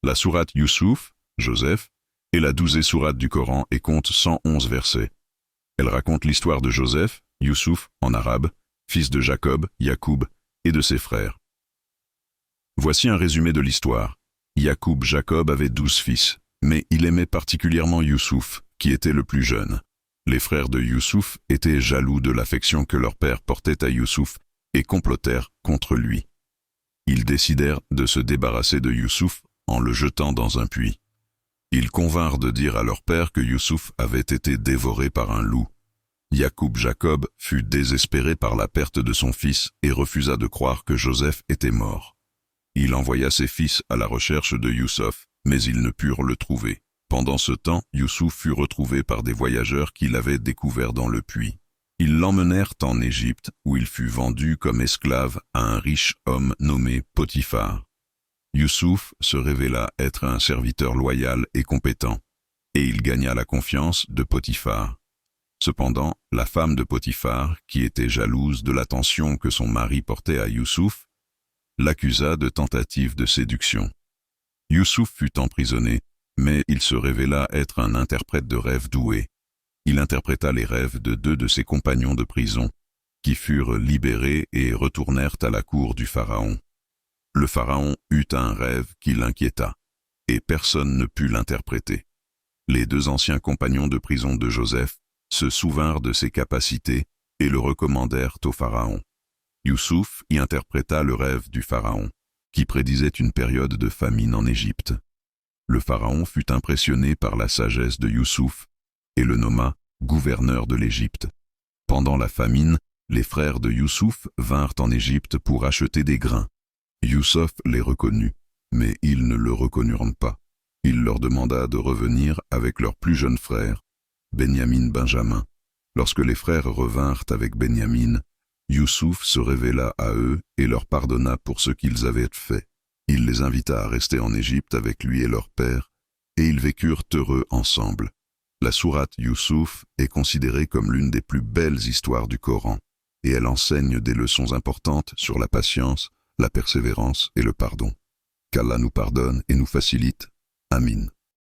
La sourate Youssouf, Joseph, est la 12e sourate du Coran et compte 111 versets. Elle raconte l'histoire de Joseph, Youssouf en arabe, fils de Jacob, Yacoub, et de ses frères. Voici un résumé de l'histoire. Yacoub Jacob avait 12 fils, mais il aimait particulièrement Youssouf, qui était le plus jeune. Les frères de Youssouf étaient jaloux de l'affection que leur père portait à Youssouf et complotèrent contre lui. Ils décidèrent de se débarrasser de Youssouf en le jetant dans un puits. Ils convinrent de dire à leur père que Youssouf avait été dévoré par un loup. Yacoub Jacob fut désespéré par la perte de son fils et refusa de croire que Joseph était mort. Il envoya ses fils à la recherche de Youssouf, mais ils ne purent le trouver. Pendant ce temps, Youssouf fut retrouvé par des voyageurs qui l'avaient découvert dans le puits. Ils l'emmenèrent en Égypte, où il fut vendu comme esclave à un riche homme nommé Potiphar. Youssouf se révéla être un serviteur loyal et compétent, et il gagna la confiance de Potiphar. Cependant, la femme de Potiphar, qui était jalouse de l'attention que son mari portait à Youssouf, l'accusa de tentative de séduction. Youssouf fut emprisonné, mais il se révéla être un interprète de rêves doué. Il interpréta les rêves de 2 de ses compagnons de prison, qui furent libérés et retournèrent à la cour du Pharaon. Le Pharaon eut un rêve qui l'inquiéta, et personne ne put l'interpréter. Les 2 anciens compagnons de prison de Joseph se souvinrent de ses capacités et le recommandèrent au Pharaon. Youssouf y interpréta le rêve du Pharaon, qui prédisait une période de famine en Égypte. Le Pharaon fut impressionné par la sagesse de Youssouf et le nomma gouverneur de l'Égypte. Pendant la famine, les frères de Youssouf vinrent en Égypte pour acheter des grains. Youssouf les reconnut, mais ils ne le reconnurent pas. Il leur demanda de revenir avec leur plus jeune frère, Benjamin. Lorsque les frères revinrent avec Benjamin, Youssouf se révéla à eux et leur pardonna pour ce qu'ils avaient fait. Il les invita à rester en Égypte avec lui et leur père, et ils vécurent heureux ensemble. La sourate Youssouf est considérée comme l'une des plus belles histoires du Coran, et elle enseigne des leçons importantes sur la patience, la persévérance et le pardon. Qu'Allah nous pardonne et nous facilite. Amin.